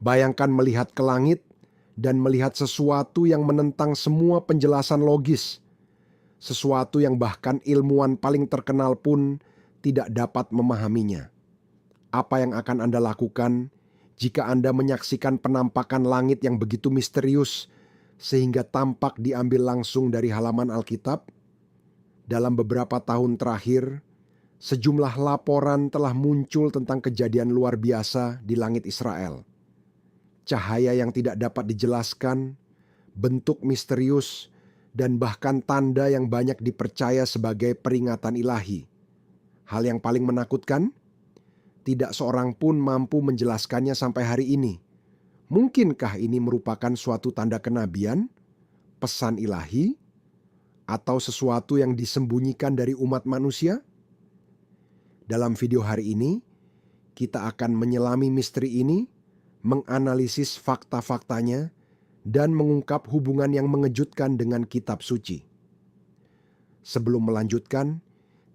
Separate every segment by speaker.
Speaker 1: Bayangkan melihat ke langit dan melihat sesuatu yang menentang semua penjelasan logis, sesuatu yang bahkan ilmuwan paling terkenal pun tidak dapat memahaminya. Apa yang akan Anda lakukan jika Anda menyaksikan penampakan langit yang begitu misterius sehingga tampak diambil langsung dari halaman Alkitab? Dalam beberapa tahun terakhir, sejumlah laporan telah muncul tentang kejadian luar biasa di langit Israel. Cahaya yang tidak dapat dijelaskan, bentuk misterius, dan bahkan tanda yang banyak dipercaya sebagai peringatan ilahi. Hal yang paling menakutkan, tidak seorang pun mampu menjelaskannya sampai hari ini. Mungkinkah ini merupakan suatu tanda kenabian, pesan ilahi, atau sesuatu yang disembunyikan dari umat manusia? Dalam video hari ini, kita akan menyelami misteri ini, menganalisis fakta-faktanya, dan mengungkap hubungan yang mengejutkan dengan kitab suci. Sebelum melanjutkan,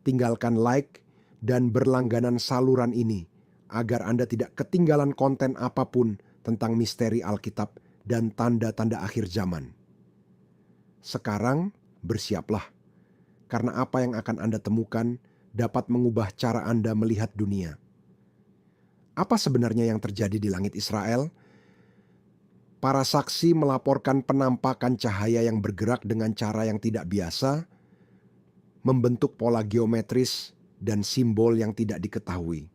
Speaker 1: tinggalkan like dan berlangganan saluran ini agar Anda tidak ketinggalan konten apapun tentang misteri Alkitab dan tanda-tanda akhir zaman. Sekarang bersiaplah, karena apa yang akan Anda temukan dapat mengubah cara Anda melihat dunia. Apa sebenarnya yang terjadi di langit Israel? Para saksi melaporkan penampakan cahaya yang bergerak dengan cara yang tidak biasa, membentuk pola geometris dan simbol yang tidak diketahui.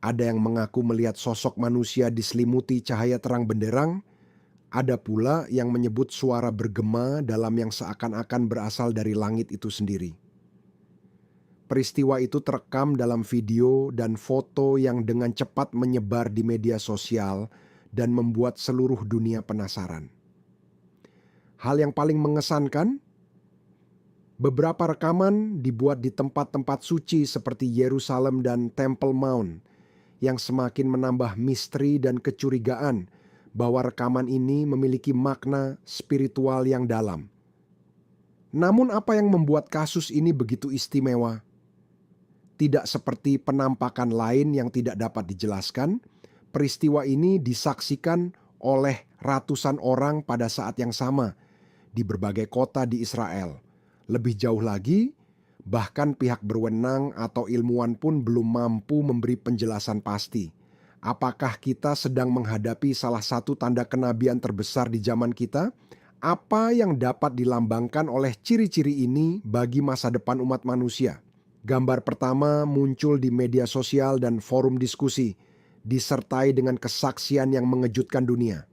Speaker 1: Ada yang mengaku melihat sosok manusia diselimuti cahaya terang benderang, ada pula yang menyebut suara bergema dalam yang seakan-akan berasal dari langit itu sendiri. Peristiwa itu terekam dalam video dan foto yang dengan cepat menyebar di media sosial dan membuat seluruh dunia penasaran. Hal yang paling mengesankan, beberapa rekaman dibuat di tempat-tempat suci seperti Yerusalem dan Temple Mount, yang semakin menambah misteri dan kecurigaan bahwa rekaman ini memiliki makna spiritual yang dalam. Namun apa yang membuat kasus ini begitu istimewa? Tidak seperti penampakan lain yang tidak dapat dijelaskan, peristiwa ini disaksikan oleh ratusan orang pada saat yang sama di berbagai kota di Israel. Lebih jauh lagi, bahkan pihak berwenang atau ilmuwan pun belum mampu memberi penjelasan pasti. Apakah kita sedang menghadapi salah satu tanda kenabian terbesar di zaman kita? Apa yang dapat dilambangkan oleh ciri-ciri ini bagi masa depan umat manusia? Gambar pertama muncul di media sosial dan forum diskusi, disertai dengan kesaksian yang mengejutkan dunia.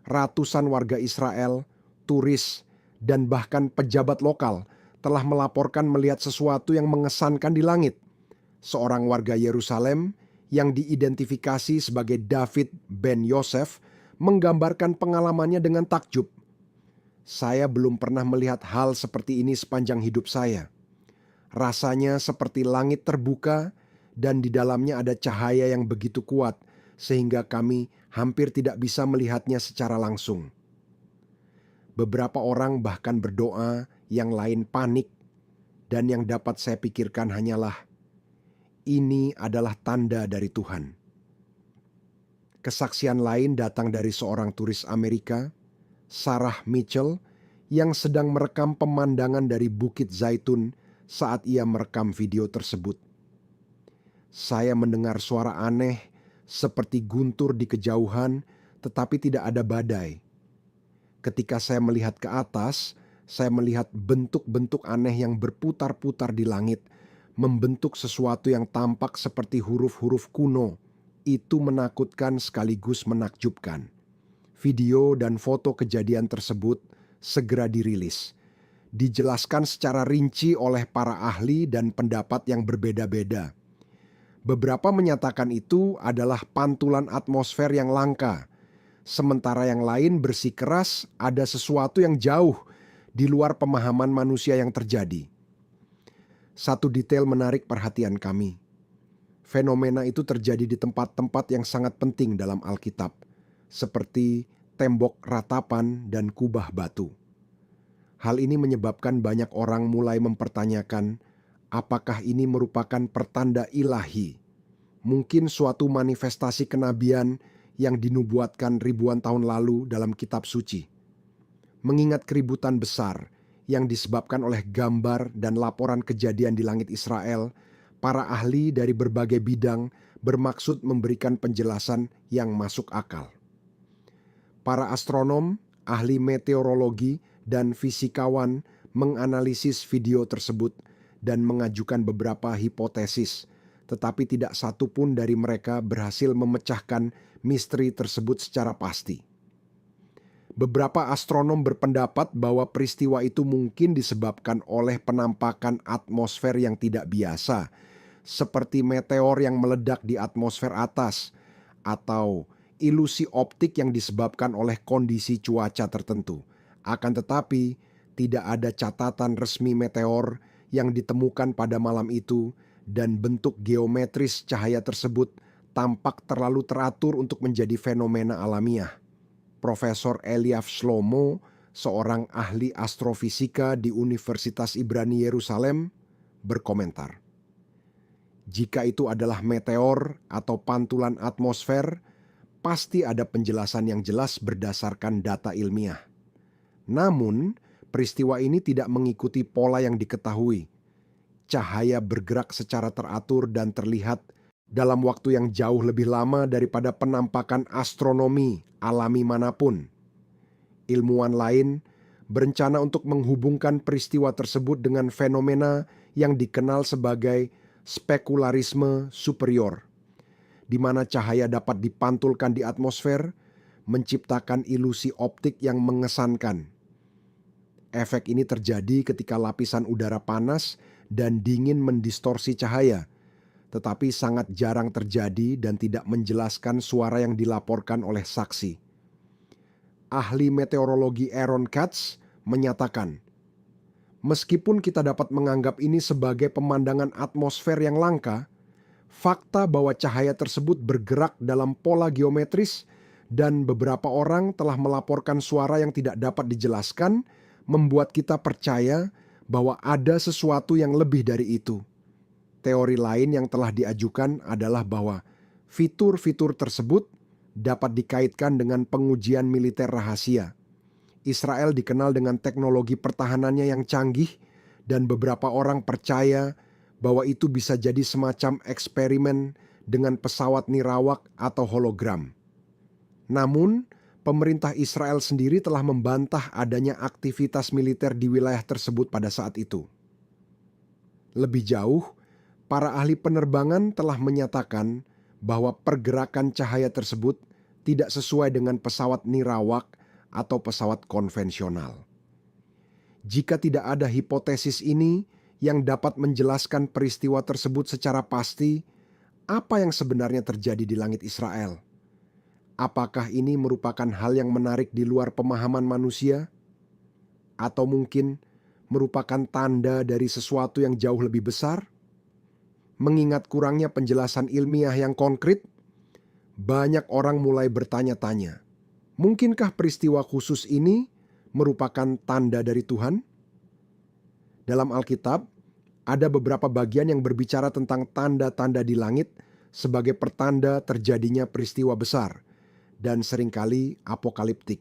Speaker 1: Ratusan warga Israel, turis, dan bahkan pejabat lokal telah melaporkan melihat sesuatu yang mengesankan di langit. Seorang warga Yerusalem yang diidentifikasi sebagai David ben Yosef menggambarkan pengalamannya dengan takjub. Saya belum pernah melihat hal seperti ini sepanjang hidup saya. Rasanya seperti langit terbuka dan di dalamnya ada cahaya yang begitu kuat sehingga kami hampir tidak bisa melihatnya secara langsung. Beberapa orang bahkan berdoa, yang lain panik, dan yang dapat saya pikirkan hanyalah, ini adalah tanda dari Tuhan. Kesaksian lain datang dari seorang turis Amerika, Sarah Mitchell, yang sedang merekam pemandangan dari Bukit Zaitun saat ia merekam video tersebut. Saya mendengar suara aneh seperti guntur di kejauhan, tetapi tidak ada badai. Ketika saya melihat ke atas, saya melihat bentuk-bentuk aneh yang berputar-putar di langit, membentuk sesuatu yang tampak seperti huruf-huruf kuno. Itu menakutkan sekaligus menakjubkan. Video dan foto kejadian tersebut segera dirilis. Dijelaskan secara rinci oleh para ahli dan pendapat yang berbeda-beda. Beberapa menyatakan itu adalah pantulan atmosfer yang langka, sementara yang lain bersikeras ada sesuatu yang jauh di luar pemahaman manusia yang terjadi. Satu detail menarik perhatian kami. Fenomena itu terjadi di tempat-tempat yang sangat penting dalam Alkitab, seperti tembok ratapan dan kubah batu. Hal ini menyebabkan banyak orang mulai mempertanyakan, apakah ini merupakan pertanda ilahi? Mungkin suatu manifestasi kenabian yang dinubuatkan ribuan tahun lalu dalam kitab suci. Mengingat keributan besar yang disebabkan oleh gambar dan laporan kejadian di langit Israel, para ahli dari berbagai bidang bermaksud memberikan penjelasan yang masuk akal. Para astronom, ahli meteorologi, dan fisikawan menganalisis video tersebut dan mengajukan beberapa hipotesis, tetapi tidak satu pun dari mereka berhasil memecahkan misteri tersebut secara pasti. Beberapa astronom berpendapat bahwa peristiwa itu mungkin disebabkan oleh penampakan atmosfer yang tidak biasa, seperti meteor yang meledak di atmosfer atas, atau ilusi optik yang disebabkan oleh kondisi cuaca tertentu. Akan tetapi, tidak ada catatan resmi meteor yang ditemukan pada malam itu, dan bentuk geometris cahaya tersebut tampak terlalu teratur untuk menjadi fenomena alamiah. Profesor Eliav Shlomo, seorang ahli astrofisika di Universitas Ibrani Yerusalem, berkomentar, "Jika itu adalah meteor atau pantulan atmosfer, pasti ada penjelasan yang jelas berdasarkan data ilmiah. Namun, peristiwa ini tidak mengikuti pola yang diketahui. Cahaya bergerak secara teratur dan terlihat dalam waktu yang jauh lebih lama daripada penampakan astronomi alami manapun." Ilmuwan lain berencana untuk menghubungkan peristiwa tersebut dengan fenomena yang dikenal sebagai spekularisme superior, di mana cahaya dapat dipantulkan di atmosfer, menciptakan ilusi optik yang mengesankan. Efek ini terjadi ketika lapisan udara panas dan dingin mendistorsi cahaya, tetapi sangat jarang terjadi dan tidak menjelaskan suara yang dilaporkan oleh saksi. Ahli meteorologi Aaron Katz menyatakan, "Meskipun kita dapat menganggap ini sebagai pemandangan atmosfer yang langka, fakta bahwa cahaya tersebut bergerak dalam pola geometris dan beberapa orang telah melaporkan suara yang tidak dapat dijelaskan membuat kita percaya bahwa ada sesuatu yang lebih dari itu." Teori lain yang telah diajukan adalah bahwa fitur-fitur tersebut dapat dikaitkan dengan pengujian militer rahasia. Israel dikenal dengan teknologi pertahanannya yang canggih, dan beberapa orang percaya bahwa itu bisa jadi semacam eksperimen dengan pesawat nirawak atau hologram. Namun, pemerintah Israel sendiri telah membantah adanya aktivitas militer di wilayah tersebut pada saat itu. Lebih jauh, para ahli penerbangan telah menyatakan bahwa pergerakan cahaya tersebut tidak sesuai dengan pesawat nirawak atau pesawat konvensional. Jika tidak ada hipotesis ini yang dapat menjelaskan peristiwa tersebut secara pasti, apa yang sebenarnya terjadi di langit Israel? Apakah ini merupakan hal yang menarik di luar pemahaman manusia? Atau mungkin merupakan tanda dari sesuatu yang jauh lebih besar? Mengingat kurangnya penjelasan ilmiah yang konkret, banyak orang mulai bertanya-tanya, mungkinkah peristiwa khusus ini merupakan tanda dari Tuhan? Dalam Alkitab, ada beberapa bagian yang berbicara tentang tanda-tanda di langit sebagai pertanda terjadinya peristiwa besar dan seringkali apokaliptik.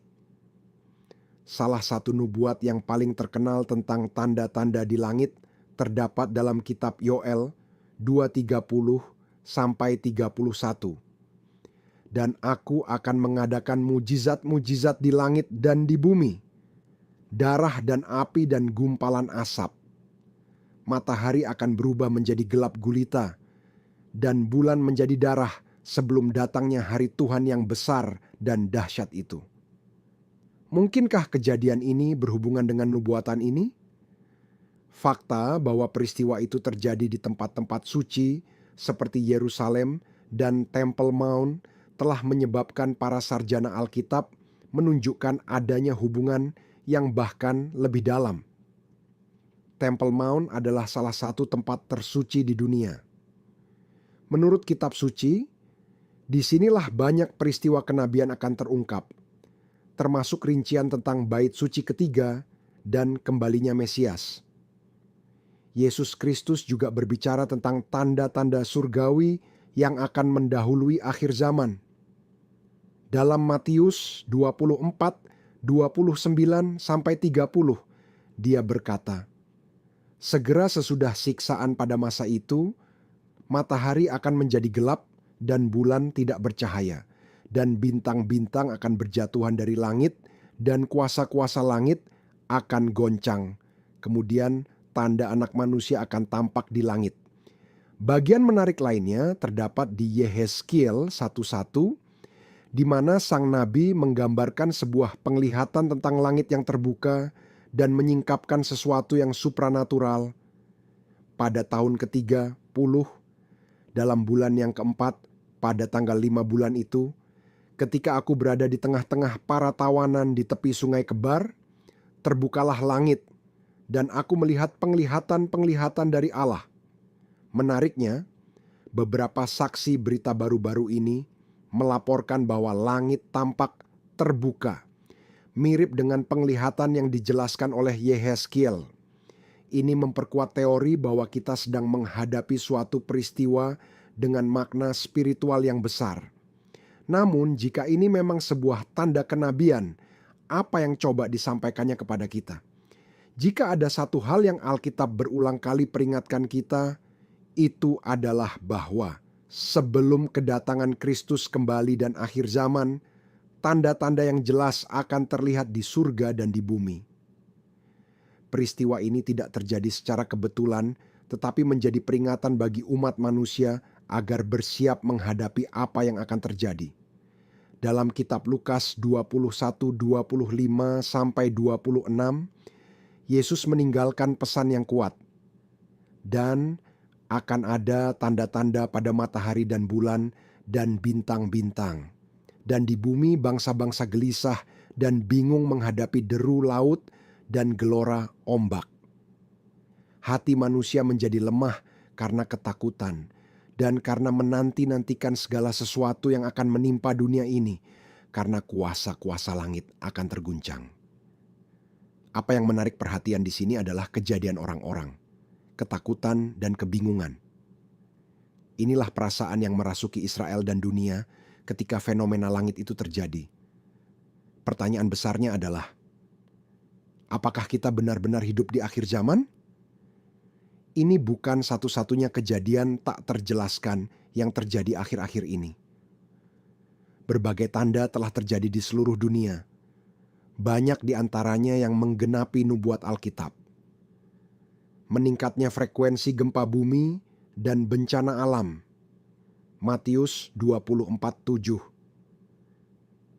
Speaker 1: Salah satu nubuat yang paling terkenal tentang tanda-tanda di langit terdapat dalam kitab Yoel 2:30-31. "Dan aku akan mengadakan mujizat-mujizat di langit dan di bumi, darah dan api dan gumpalan asap. Matahari akan berubah menjadi gelap gulita, dan bulan menjadi darah sebelum datangnya hari Tuhan yang besar dan dahsyat itu." Mungkinkah kejadian ini berhubungan dengan nubuatan ini? Fakta bahwa peristiwa itu terjadi di tempat-tempat suci seperti Yerusalem dan Temple Mount telah menyebabkan para sarjana Alkitab menunjukkan adanya hubungan yang bahkan lebih dalam. Temple Mount adalah salah satu tempat tersuci di dunia. Menurut kitab suci, disinilah banyak peristiwa kenabian akan terungkap, termasuk rincian tentang bait suci ketiga dan kembalinya Mesias. Yesus Kristus juga berbicara tentang tanda-tanda surgawi yang akan mendahului akhir zaman. Dalam Matius 24:29-30, dia berkata, "Segera sesudah siksaan pada masa itu, matahari akan menjadi gelap dan bulan tidak bercahaya, dan bintang-bintang akan berjatuhan dari langit, dan kuasa-kuasa langit akan goncang. Kemudian tanda Anak Manusia akan tampak di langit." Bagian menarik lainnya terdapat di Yehezkiel 1:1, di mana sang nabi menggambarkan sebuah penglihatan tentang langit yang terbuka dan menyingkapkan sesuatu yang supranatural. Pada tahun ke-30, dalam bulan yang keempat, pada tanggal 5 bulan itu, ketika aku berada di tengah-tengah para tawanan di tepi sungai Kebar, terbukalah langit, dan aku melihat penglihatan-penglihatan dari Allah. Menariknya, beberapa saksi berita baru-baru ini melaporkan bahwa langit tampak terbuka, mirip dengan penglihatan yang dijelaskan oleh Yehezkiel. Ini memperkuat teori bahwa kita sedang menghadapi suatu peristiwa dengan makna spiritual yang besar. Namun, jika ini memang sebuah tanda kenabian, apa yang coba disampaikannya kepada kita? Jika ada satu hal yang Alkitab berulang kali peringatkan kita, itu adalah bahwa sebelum kedatangan Kristus kembali dan akhir zaman, tanda-tanda yang jelas akan terlihat di surga dan di bumi. Peristiwa ini tidak terjadi secara kebetulan, tetapi menjadi peringatan bagi umat manusia agar bersiap menghadapi apa yang akan terjadi. Dalam kitab Lukas 21:25-26, Yesus meninggalkan pesan yang kuat. Dan akan ada tanda-tanda pada matahari dan bulan dan bintang-bintang. Dan di bumi bangsa-bangsa gelisah dan bingung menghadapi deru laut dan gelora ombak. Hati manusia menjadi lemah karena ketakutan dan karena menanti-nantikan segala sesuatu yang akan menimpa dunia ini, karena kuasa-kuasa langit akan terguncang. Apa yang menarik perhatian di sini adalah kejadian orang-orang, ketakutan dan kebingungan. Inilah perasaan yang merasuki Israel dan dunia ketika fenomena langit itu terjadi. Pertanyaan besarnya adalah, apakah kita benar-benar hidup di akhir zaman? Ini bukan satu-satunya kejadian tak terjelaskan yang terjadi akhir-akhir ini. Berbagai tanda telah terjadi di seluruh dunia. Banyak di antaranya yang menggenapi nubuat Alkitab. Meningkatnya frekuensi gempa bumi dan bencana alam. Matius 24:7.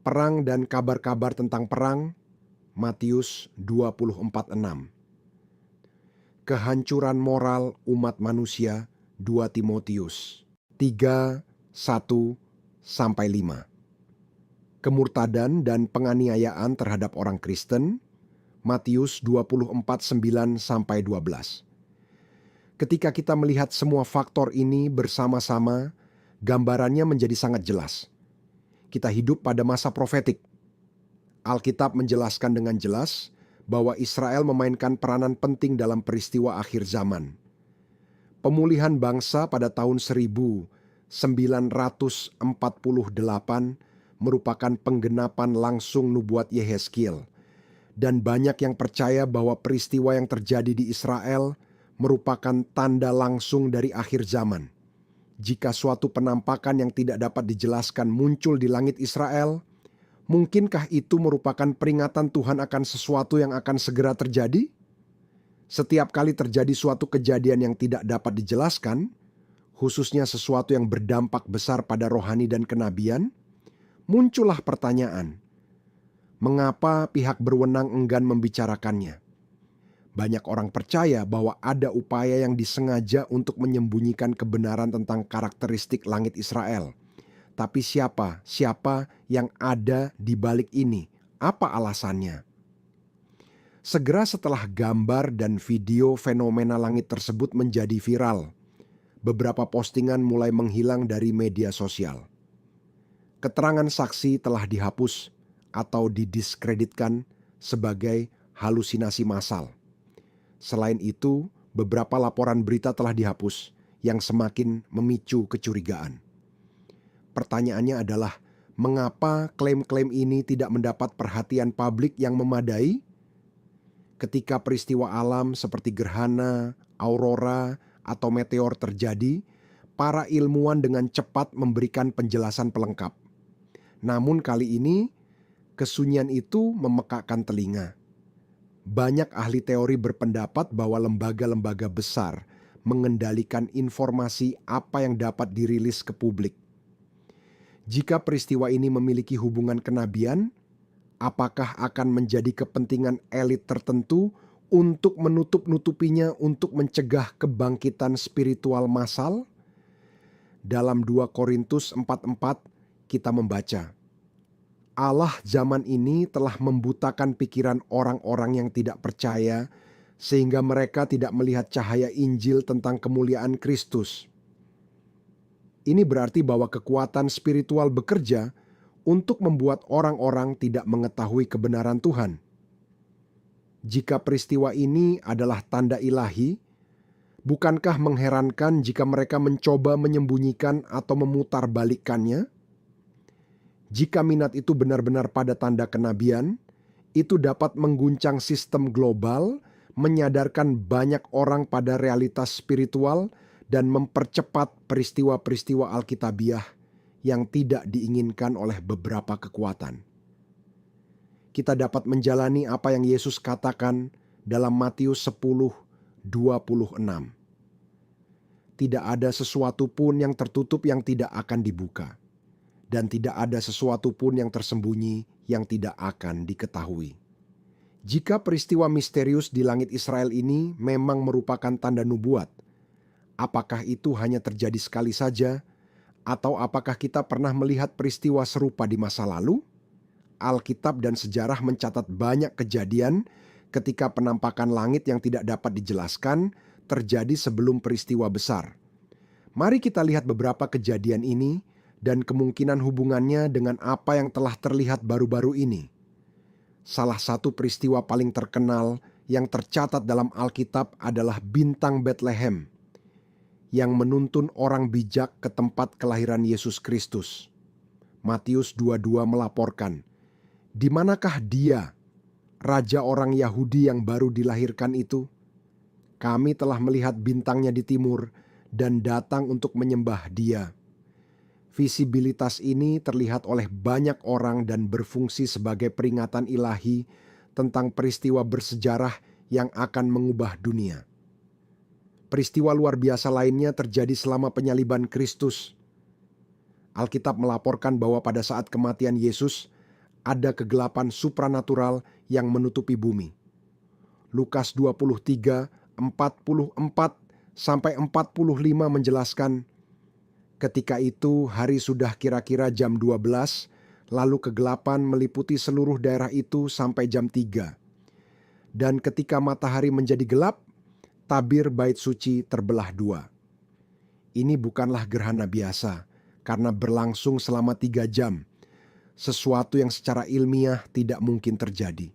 Speaker 1: Perang dan kabar-kabar tentang perang. Matius 24:6. Kehancuran moral umat manusia. 2 Timotius 3:1-5. Kemurtadan dan penganiayaan terhadap orang Kristen. Matius 24:9-12. Ketika kita melihat semua faktor ini bersama-sama, gambarannya menjadi sangat jelas. Kita hidup pada masa profetik. Alkitab menjelaskan dengan jelas bahwa Israel memainkan peranan penting dalam peristiwa akhir zaman. Pemulihan bangsa pada tahun 1948 merupakan penggenapan langsung nubuat Yehezkiel. Dan banyak yang percaya bahwa peristiwa yang terjadi di Israel merupakan tanda langsung dari akhir zaman. Jika suatu penampakan yang tidak dapat dijelaskan muncul di langit Israel, mungkinkah itu merupakan peringatan Tuhan akan sesuatu yang akan segera terjadi? Setiap kali terjadi suatu kejadian yang tidak dapat dijelaskan, khususnya sesuatu yang berdampak besar pada rohani dan kenabian, muncullah pertanyaan, mengapa pihak berwenang enggan membicarakannya? Banyak orang percaya bahwa ada upaya yang disengaja untuk menyembunyikan kebenaran tentang karakteristik langit Israel. Tapi siapa yang ada di balik ini? Apa alasannya? Segera setelah gambar dan video fenomena langit tersebut menjadi viral, beberapa postingan mulai menghilang dari media sosial. Keterangan saksi telah dihapus atau didiskreditkan sebagai halusinasi massal. Selain itu, beberapa laporan berita telah dihapus yang semakin memicu kecurigaan. Pertanyaannya adalah, Mengapa klaim-klaim ini tidak mendapat perhatian publik yang memadai? Ketika peristiwa alam seperti gerhana, aurora, atau meteor terjadi, para ilmuwan dengan cepat memberikan penjelasan pelengkap. Namun kali ini, kesunyian itu memekakkan telinga. Banyak ahli teori berpendapat bahwa lembaga-lembaga besar mengendalikan informasi apa yang dapat dirilis ke publik. Jika peristiwa ini memiliki hubungan kenabian, apakah akan menjadi kepentingan elit tertentu untuk menutup-nutupinya untuk mencegah kebangkitan spiritual massal? Dalam 2 Korintus 4:4 kita membaca, Allah zaman ini telah membutakan pikiran orang-orang yang tidak percaya sehingga mereka tidak melihat cahaya Injil tentang kemuliaan Kristus. Ini berarti bahwa kekuatan spiritual bekerja untuk membuat orang-orang tidak mengetahui kebenaran Tuhan. Jika peristiwa ini adalah tanda ilahi, bukankah mengherankan jika mereka mencoba menyembunyikan atau memutarbalikkannya? Jika minat itu benar-benar pada tanda kenabian, itu dapat mengguncang sistem global, menyadarkan banyak orang pada realitas spiritual, dan mempercepat peristiwa-peristiwa Alkitabiah yang tidak diinginkan oleh beberapa kekuatan. Kita dapat menjalani apa yang Yesus katakan dalam Matius 10:26. Tidak ada sesuatu pun yang tertutup yang tidak akan dibuka, dan tidak ada sesuatu pun yang tersembunyi yang tidak akan diketahui. Jika peristiwa misterius di langit Israel ini memang merupakan tanda nubuat, apakah itu hanya terjadi sekali saja, atau apakah kita pernah melihat peristiwa serupa di masa lalu? Alkitab dan sejarah mencatat banyak kejadian ketika penampakan langit yang tidak dapat dijelaskan terjadi sebelum peristiwa besar. Mari kita lihat beberapa kejadian ini dan kemungkinan hubungannya dengan apa yang telah terlihat baru-baru ini. Salah satu peristiwa paling terkenal yang tercatat dalam Alkitab adalah bintang Bethlehem yang menuntun orang bijak ke tempat kelahiran Yesus Kristus. Matius 22 melaporkan, "Di manakah dia, raja orang Yahudi yang baru dilahirkan itu? Kami telah melihat bintangnya di timur dan datang untuk menyembah dia." Visibilitas ini terlihat oleh banyak orang dan berfungsi sebagai peringatan ilahi tentang peristiwa bersejarah yang akan mengubah dunia. Peristiwa luar biasa lainnya terjadi selama penyaliban Kristus. Alkitab melaporkan bahwa pada saat kematian Yesus, ada kegelapan supranatural yang menutupi bumi. Lukas 23:44-45 menjelaskan, ketika itu hari sudah kira-kira jam 12, lalu kegelapan meliputi seluruh daerah itu sampai jam 3. Dan ketika matahari menjadi gelap, tabir bait suci terbelah 2. Ini bukanlah gerhana biasa, karena berlangsung selama 3 jam. Sesuatu yang secara ilmiah tidak mungkin terjadi.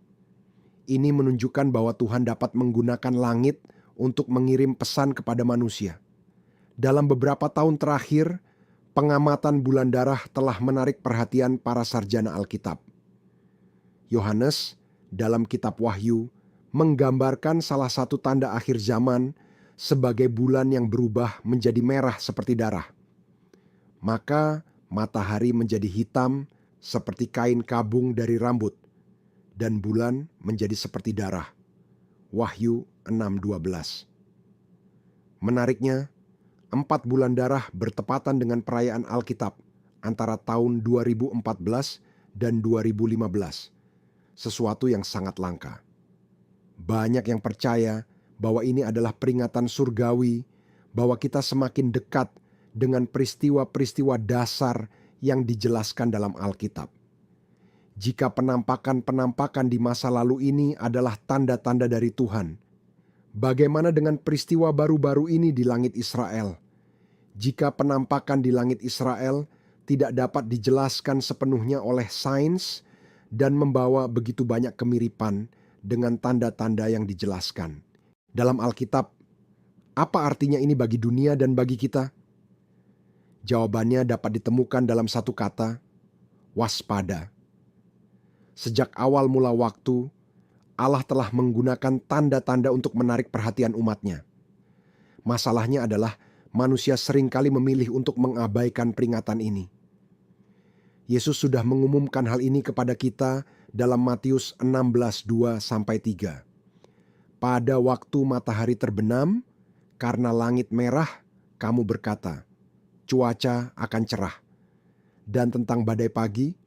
Speaker 1: Ini menunjukkan bahwa Tuhan dapat menggunakan langit untuk mengirim pesan kepada manusia. Dalam beberapa tahun terakhir, pengamatan bulan darah telah menarik perhatian para sarjana Alkitab. Yohanes, dalam kitab Wahyu, menggambarkan salah satu tanda akhir zaman sebagai bulan yang berubah menjadi merah seperti darah. Maka matahari menjadi hitam seperti kain kabung dari rambut, dan bulan menjadi seperti darah. Wahyu 6:12. Menariknya, 4 bulan darah bertepatan dengan perayaan Alkitab antara tahun 2014 dan 2015. Sesuatu yang sangat langka. Banyak yang percaya bahwa ini adalah peringatan surgawi, bahwa kita semakin dekat dengan peristiwa-peristiwa dasar yang dijelaskan dalam Alkitab. Jika penampakan-penampakan di masa lalu ini adalah tanda-tanda dari Tuhan, bagaimana dengan peristiwa baru-baru ini di langit Israel? Jika penampakan di langit Israel tidak dapat dijelaskan sepenuhnya oleh sains dan membawa begitu banyak kemiripan dengan tanda-tanda yang dijelaskan dalam Alkitab, apa artinya ini bagi dunia dan bagi kita? Jawabannya dapat ditemukan dalam satu kata, waspada. Sejak awal mula waktu, Allah telah menggunakan tanda-tanda untuk menarik perhatian umatnya. Masalahnya adalah manusia seringkali memilih untuk mengabaikan peringatan ini. Yesus sudah mengumumkan hal ini kepada kita dalam Matius 16:2-3. Pada waktu matahari terbenam, karena langit merah, kamu berkata, cuaca akan cerah. Dan tentang badai pagi,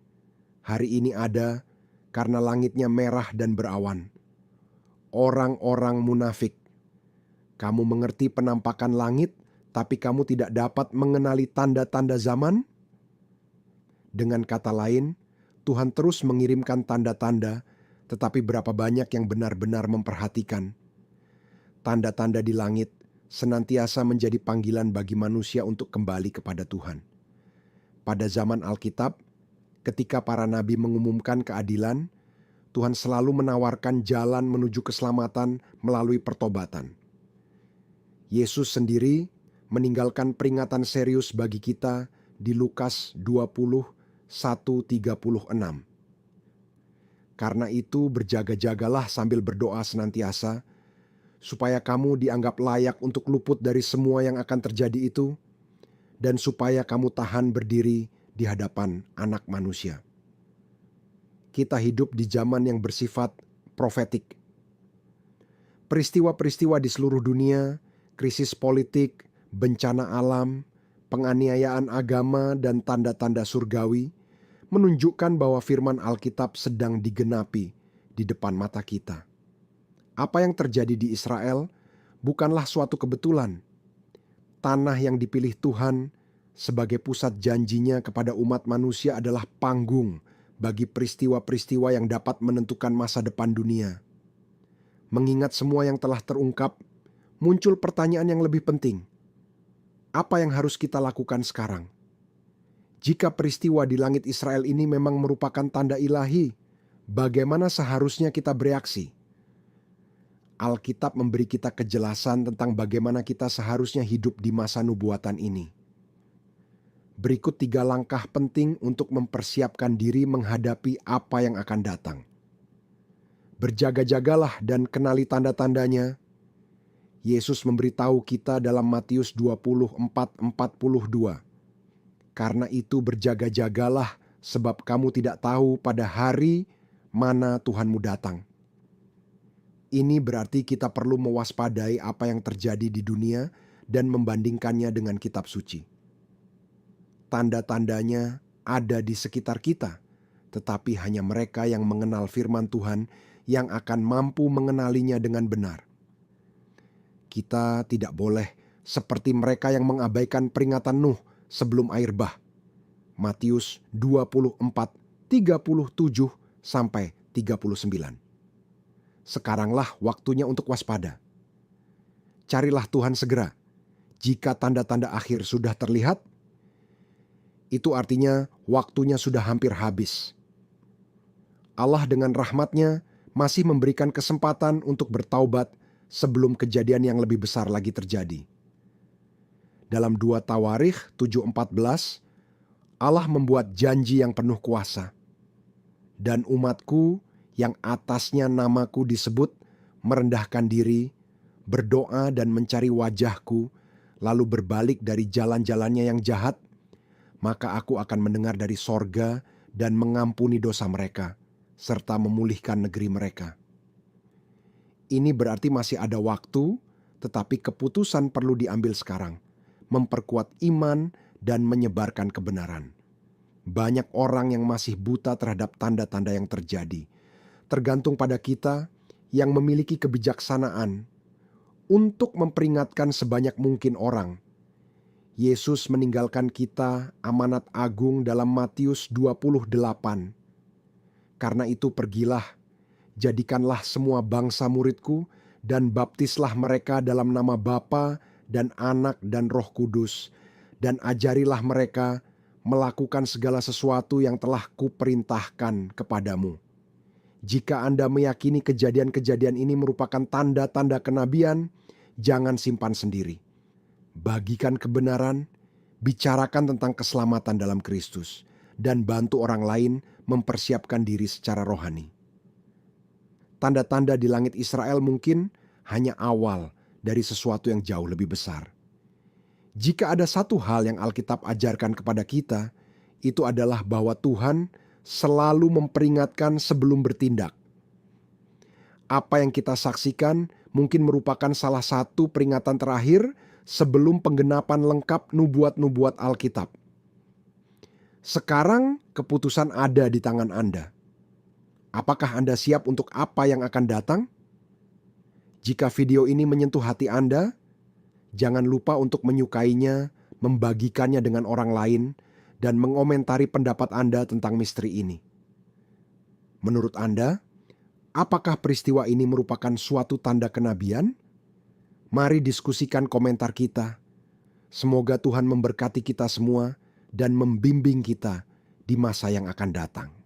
Speaker 1: hari ini ada karena langitnya merah dan berawan. Orang-orang munafik, kamu mengerti penampakan langit, tapi kamu tidak dapat mengenali tanda-tanda zaman? Dengan kata lain, Tuhan terus mengirimkan tanda-tanda, tetapi berapa banyak yang benar-benar memperhatikan? Tanda-tanda di langit senantiasa menjadi panggilan bagi manusia untuk kembali kepada Tuhan. Pada zaman Alkitab, ketika para nabi mengumumkan keadilan, Tuhan selalu menawarkan jalan menuju keselamatan melalui pertobatan. Yesus sendiri meninggalkan peringatan serius bagi kita di Lukas 20:1-36. Karena itu berjaga-jagalah sambil berdoa senantiasa, supaya kamu dianggap layak untuk luput dari semua yang akan terjadi itu, dan supaya kamu tahan berdiri di hadapan Anak Manusia. Kita hidup di zaman yang bersifat profetik. Peristiwa-peristiwa di seluruh dunia, krisis politik, bencana alam, penganiayaan agama, dan tanda-tanda surgawi menunjukkan bahwa firman Alkitab sedang digenapi di depan mata kita. Apa yang terjadi di Israel bukanlah suatu kebetulan. Tanah yang dipilih Tuhan sebagai pusat janjinya kepada umat manusia adalah panggung bagi peristiwa-peristiwa yang dapat menentukan masa depan dunia. Mengingat semua yang telah terungkap, muncul pertanyaan yang lebih penting. Apa yang harus kita lakukan sekarang? Jika peristiwa di langit Israel ini memang merupakan tanda ilahi, bagaimana seharusnya kita bereaksi? Alkitab memberi kita kejelasan tentang bagaimana kita seharusnya hidup di masa nubuatan ini. Berikut 3 langkah penting untuk mempersiapkan diri menghadapi apa yang akan datang. Berjaga-jagalah dan kenali tanda-tandanya. Yesus memberitahu kita dalam Matius 24:42. Karena itu berjaga-jagalah, sebab kamu tidak tahu pada hari mana Tuhanmu datang. Ini berarti kita perlu mewaspadai apa yang terjadi di dunia dan membandingkannya dengan kitab suci. Tanda-tandanya ada di sekitar kita, tetapi hanya mereka yang mengenal firman Tuhan yang akan mampu mengenalinya dengan benar. Kita tidak boleh seperti mereka yang mengabaikan peringatan Nuh sebelum air bah. Matius 24:37-39. Sekaranglah waktunya untuk waspada. Carilah Tuhan segera. Jika tanda-tanda akhir sudah terlihat, itu artinya waktunya sudah hampir habis. Allah dengan rahmat-Nya masih memberikan kesempatan untuk bertaubat sebelum kejadian yang lebih besar lagi terjadi. Dalam 2 Tawarikh 7:14, Allah membuat janji yang penuh kuasa. Dan umatku yang atasnya namaku disebut merendahkan diri, berdoa dan mencari wajahku, lalu berbalik dari jalan-jalannya yang jahat, maka aku akan mendengar dari sorga dan mengampuni dosa mereka, serta memulihkan negeri mereka. Ini berarti masih ada waktu, tetapi keputusan perlu diambil sekarang, memperkuat iman dan menyebarkan kebenaran. Banyak orang yang masih buta terhadap tanda-tanda yang terjadi. Tergantung pada kita yang memiliki kebijaksanaan untuk memperingatkan sebanyak mungkin orang. Yesus meninggalkan kita amanat agung dalam Matius 28. Karena itu pergilah, jadikanlah semua bangsa muridku, dan baptislah mereka dalam nama Bapa dan Anak dan Roh Kudus, dan ajarilah mereka melakukan segala sesuatu yang telah kuperintahkan kepadamu. Jika Anda meyakini kejadian-kejadian ini merupakan tanda-tanda kenabian, jangan simpan sendiri. Bagikan kebenaran, bicarakan tentang keselamatan dalam Kristus, dan bantu orang lain mempersiapkan diri secara rohani. Tanda-tanda di langit Israel mungkin hanya awal dari sesuatu yang jauh lebih besar. Jika ada satu hal yang Alkitab ajarkan kepada kita, itu adalah bahwa Tuhan selalu memperingatkan sebelum bertindak. Apa yang kita saksikan mungkin merupakan salah satu peringatan terakhir sebelum penggenapan lengkap nubuat-nubuat Alkitab. Sekarang keputusan ada di tangan Anda. Apakah Anda siap untuk apa yang akan datang? Jika video ini menyentuh hati Anda, jangan lupa untuk menyukainya, membagikannya dengan orang lain, dan mengomentari pendapat Anda tentang misteri ini. Menurut Anda, apakah peristiwa ini merupakan suatu tanda kenabian? Mari diskusikan komentar kita. Semoga Tuhan memberkati kita semua dan membimbing kita di masa yang akan datang.